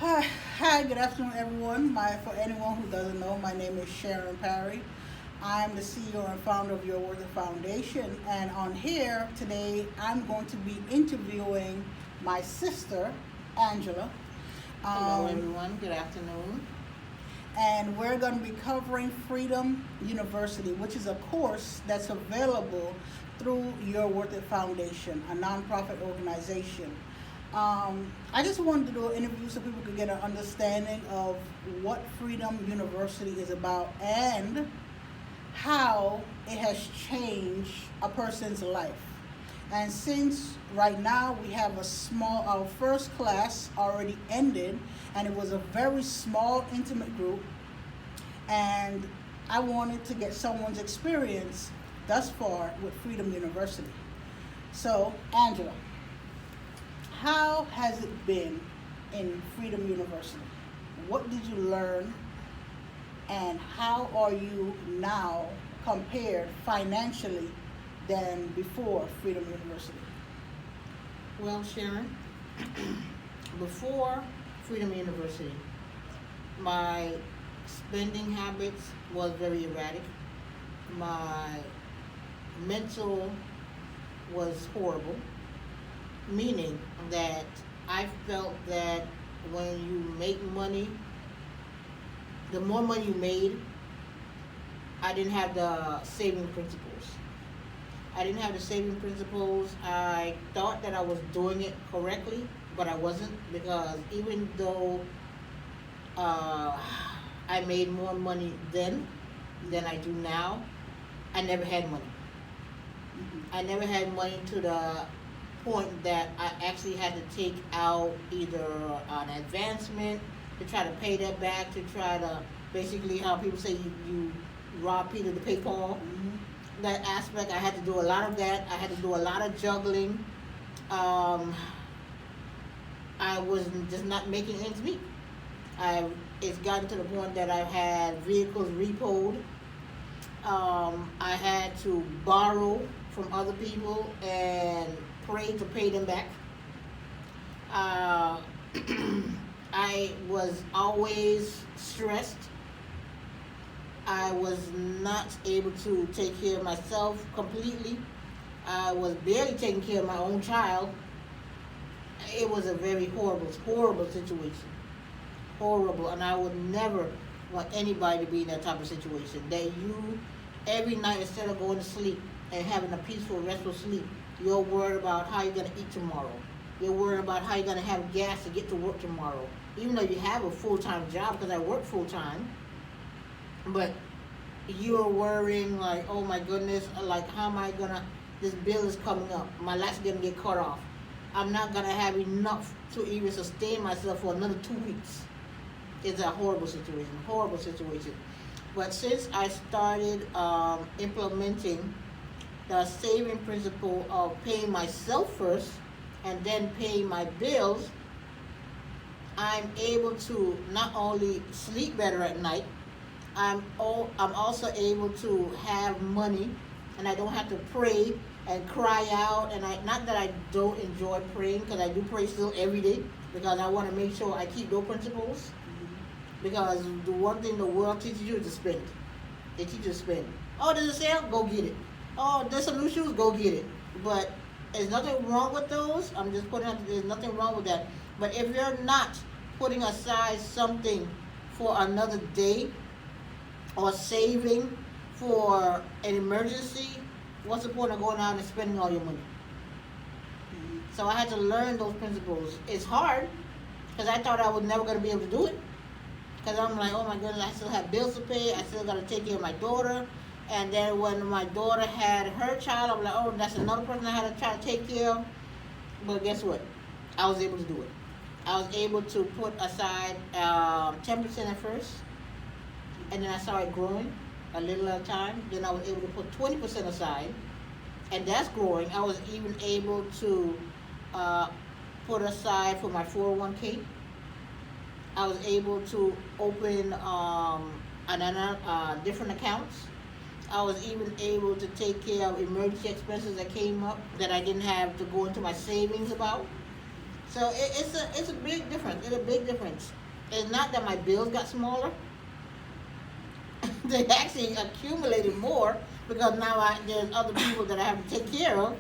Hi, good afternoon, everyone. For anyone who doesn't know, my name is Sharon Parry. I'm the CEO and founder of Your Worth Foundation, and on here today, I'm going to be interviewing my sister, Angela. Hello, Um, everyone. Good afternoon. and we're going to be covering Freedom University, which is a course that's available through Your Worth It Foundation, a nonprofit organization. I just wanted to do an interview so people could get an understanding of what Freedom University is about and how it has changed a person's life. And since right now we have our first class already ended, and it was a very small, intimate group, and I wanted to get someone's experience thus far with Freedom University. So, Angela, how has it been in Freedom University? What did you learn, and how are you now compared financially than before Freedom University? Well, Sharon, before Freedom University, my spending habits was very erratic. My mental was horrible, meaning that I felt that when you make money, the more money you made, I didn't have the saving principles. I didn't have the saving principles. I thought that I was doing it correctly, but I wasn't, because even though uh, I made more money then than I do now, I never had money. Mm-hmm. I never had money to the point that I actually had to take out either an advancement to try to pay that back, to try to basically, how people say, you rob Peter to pay Paul. Mm-hmm. That aspect, I had to do a lot of that. I had to do a lot of juggling. Um, I was just not making ends meet. I It's gotten to the point that I've had vehicles repoed. I had to borrow from other people and pray to pay them back. Uh, I was always stressed. I was not able to take care of myself completely. I was barely taking care of my own child. It was a very horrible, horrible situation. Horrible. And I would never want anybody to be in that type of situation. That you, every night, instead of going to sleep and having a peaceful, restful sleep, you're worried about how you're going to eat tomorrow. You're worried about how you're going to have gas to get to work tomorrow. Even though you have a full-time job, because I work full-time, but you're worrying like, oh my goodness, like how am I gonna, this bill is coming up, my lights are gonna get cut off. I'm not gonna have enough to even sustain myself for another 2 weeks. It's a horrible situation, horrible situation. But since I started implementing the saving principle of paying myself first and then paying my bills, I'm able to not only sleep better at night, I'm also able to have money, and I don't have to pray and cry out. And not that I don't enjoy praying, because I do pray still every day, because I want to make sure I keep those principles. Because the one thing the world teaches you is to spend. They teach you to spend. Oh, there's a sale, go get it. Oh, there's some new shoes, go get it. But there's nothing wrong with those. I'm just putting out, there's nothing wrong with that. But if you're not putting aside something for another day, or saving for an emergency, what's the point of going out and spending all your money? Mm-hmm. So I had to learn those principles. It's hard, because I thought I was never going to be able to do it. Because I'm like, oh my goodness, I still have bills to pay. I still got to take care of my daughter. And then when my daughter had her child, I'm like, oh, that's another person I had to try to take care of. But guess what? I was able to do it. I was able to put aside 10% at first, and then I started growing a little at a time. Then I was able to put 20% aside, and that's growing. I was even able to uh, put aside for my 401k. I was able to open different accounts. I was even able to take care of emergency expenses that came up that I didn't have to go into my savings about. So it's a big difference. It's a big difference. It's not that my bills got smaller. They actually accumulated more because now there's other people that I have to take care of.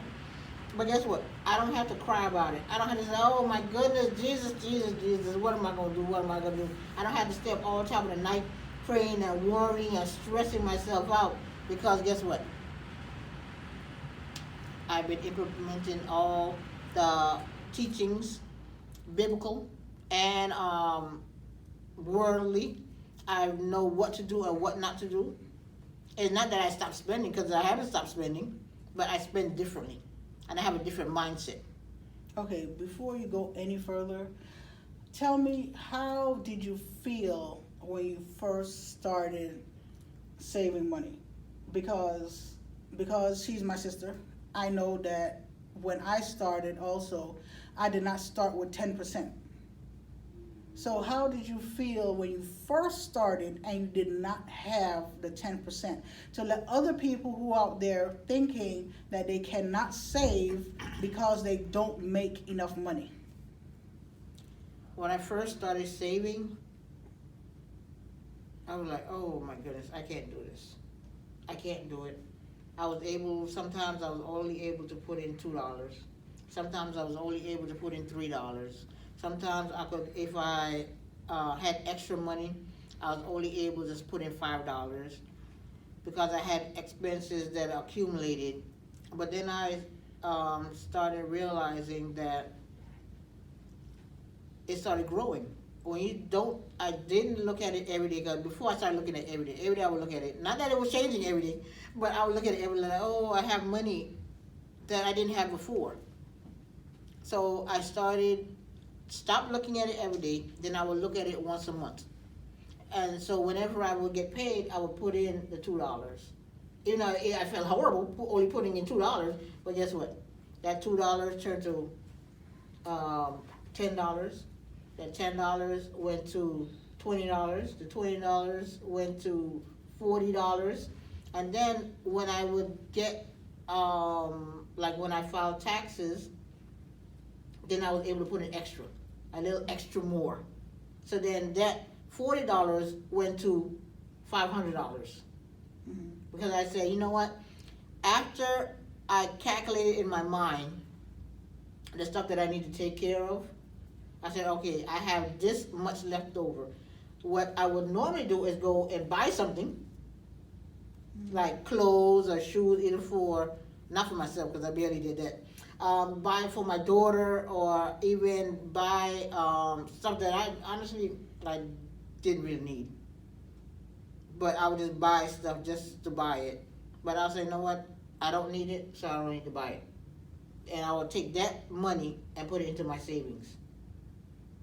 But guess what? I don't have to cry about it. I don't have to say, oh my goodness, Jesus, Jesus, Jesus, what am I going to do? What am I going to do? I don't have to stay up all time of the night praying and worrying and stressing myself out because guess what? I've been implementing all the teachings, biblical and worldly. I know what to do and what not to do. It's not that I stopped spending because I haven't stopped spending, but I spend differently and I have a different mindset. Okay, before you go any further, tell me, how did you feel when you first started saving money? Because she's my sister, I know that when I started also, I did not start with 10%. So how did you feel when you first started and you did not have the 10%? To let other people who are out there thinking that they cannot save because they don't make enough money. When I first started saving, I was like, oh my goodness, I can't do this. I can't do it. Sometimes I was only able to put in $2. Sometimes I was only able to put in $3. Sometimes I could, if I had extra money, I was only able to just put in $5 because I had expenses that accumulated. But then I started realizing that it started growing. I didn't look at it every day because before I started looking at it every day I would look at it. Not that it was changing every day, but I would look at it every day like, oh, I have money that I didn't have before. So I stopped looking at it every day, then I would look at it once a month. And so whenever I would get paid, I would put in the $2. Even though I felt horrible only putting in $2, but guess what? That $2 turned to $10. That $10 went to $20. The $20 went to $40. And then when I would get, like when I filed taxes, then I was able to put in extra, a little extra more. So then that $40 went to $500. Mm-hmm. Because I said, you know what? After I calculated in my mind the stuff that I need to take care of, I said, okay, I have this much left over. What I would normally do is go and buy something, like clothes or shoes, not for myself because I barely did that. Buy for my daughter or even buy stuff that I honestly didn't really need. But I would just buy stuff just to buy it. But I'll say, you know what? I don't need it, so I don't need to buy it. And I would take that money and put it into my savings.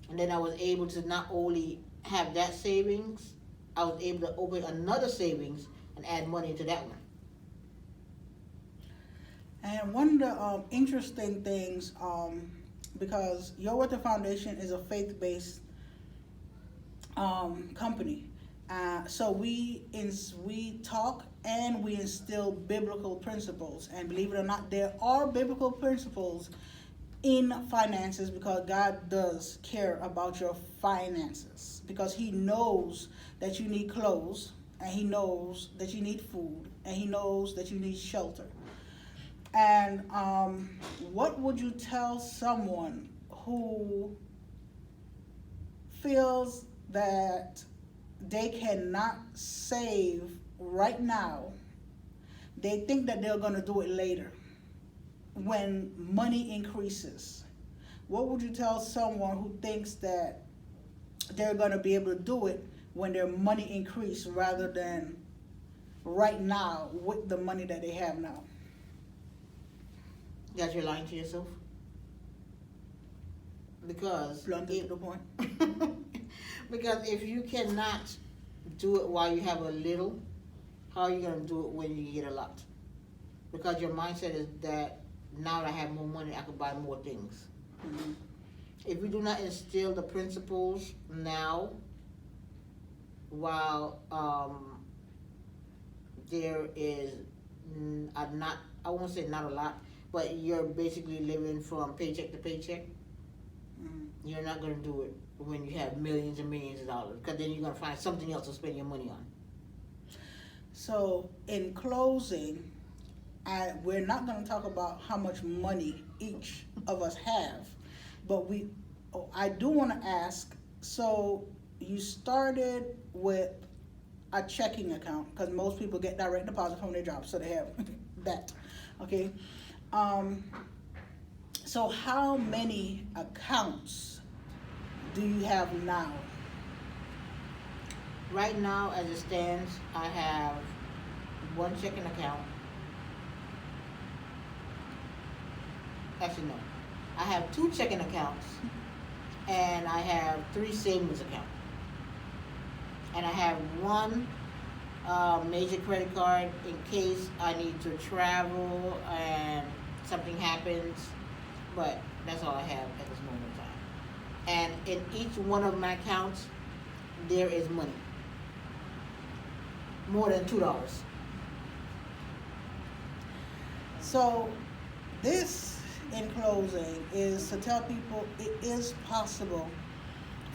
And then I was able to not only have that savings, I was able to open another savings and add money to that one. And one of the interesting things, because Your Worth It Foundation is a faith-based company, so we talk and we instill biblical principles. And believe it or not, there are biblical principles in finances because God does care about your finances, because He knows that you need clothes, and He knows that you need food, and He knows that you need shelter. And what would you tell someone who feels that they cannot save right now? They think that they're going to do it later when money increases. What would you tell someone who thinks that they're going to be able to do it when their money increase rather than right now with the money that they have now? Guys, you're lying to yourself. Because Bluntly to the point. because if you cannot do it while you have a little, how are you going to do it when you get a lot? Because your mindset is that now that I have more money, I can buy more things. Mm-hmm. If we do not instill the principles now, while there is I won't say not a lot, but you're basically living from paycheck to paycheck, You're not going to do it when you have millions and millions of dollars, because then you're going to find something else to spend your money on. So in closing, we're not going to talk about how much money each of us have, but I do want to ask, so you started with a checking account, because most people get direct deposit from their job, so they have that, okay? So how many accounts do you have now? Right now, as it stands, I have one checking account. Actually, no. I have two checking accounts, and I have 3 savings accounts. And I have one major credit card in case I need to travel and something happens, but that's all I have at this moment in time. And in each one of my accounts, there is money. More than $2. So this, in closing, is to tell people it is possible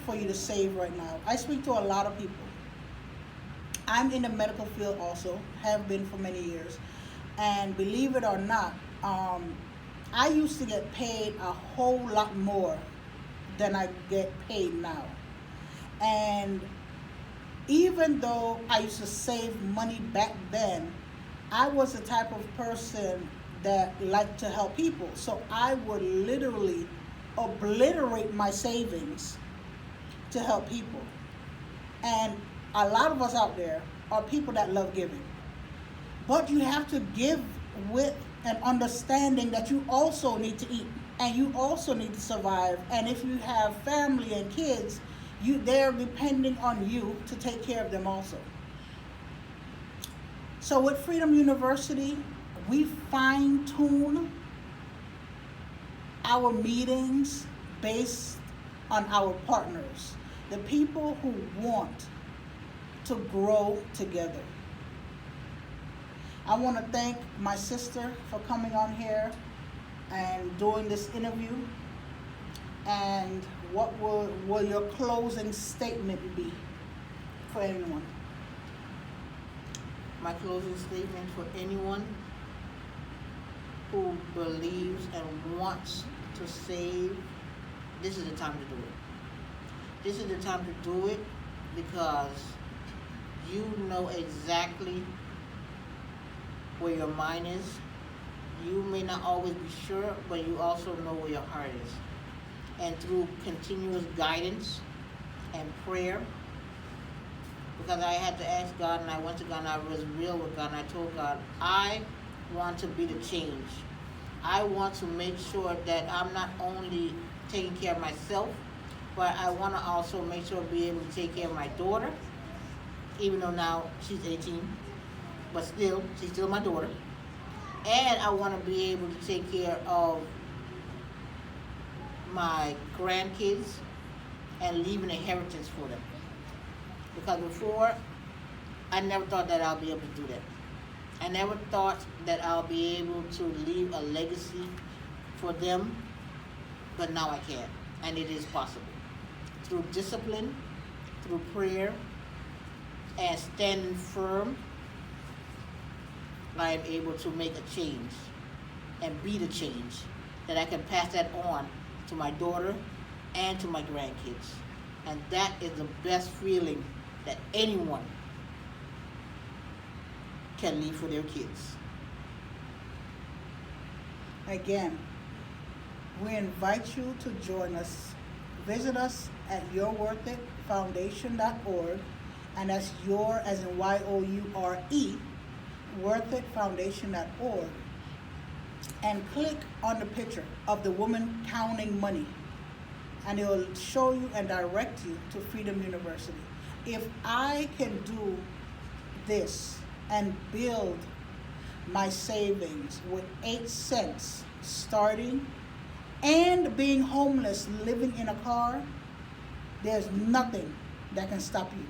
for you to save right now. I speak to a lot of people. I'm in the medical field also, have been for many years, and believe it or not, I used to get paid a whole lot more than I get paid now. And even though I used to save money back then, I was the type of person that liked to help people. So I would literally obliterate my savings to help people. And a lot of us out there are people that love giving. But you have to give with an understanding that you also need to eat and you also need to survive. And if you have family and kids, they're depending on you to take care of them also. So with Freedom University, we fine-tune our meetings based on our partners, the people who want to grow together. I want to thank my sister for coming on here and doing this interview. And what will your closing statement be for anyone? My closing statement for anyone who believes and wants to save, this is the time to do it. This is the time to do it because you know exactly where your mind is. You may not always be sure, but you also know where your heart is. And through continuous guidance and prayer, because I had to ask God, and I went to God, and I was real with God, and I told God, I want to be the change. I want to make sure that I'm not only taking care of myself, but I want to also make sure be able to take care of my daughter, even though now she's 18, but still, she's still my daughter. And I want to be able to take care of my grandkids and leave an inheritance for them. Because before, I never thought that I'll be able to do that. I never thought that I'll be able to leave a legacy for them, but now I can, and it is possible. Through discipline, through prayer, and standing firm, I am able to make a change and be the change that I can pass that on to my daughter and to my grandkids. And that is the best feeling that anyone can leave for their kids. Again, we invite you to join us. Visit us at yourworthitfoundation.org, and that's your as in YOURE, worthitfoundation.org, and click on the picture of the woman counting money, and it will show you and direct you to Freedom University. If I can do this and build my savings with 8 cents starting and being homeless, living in a car, there's nothing that can stop you.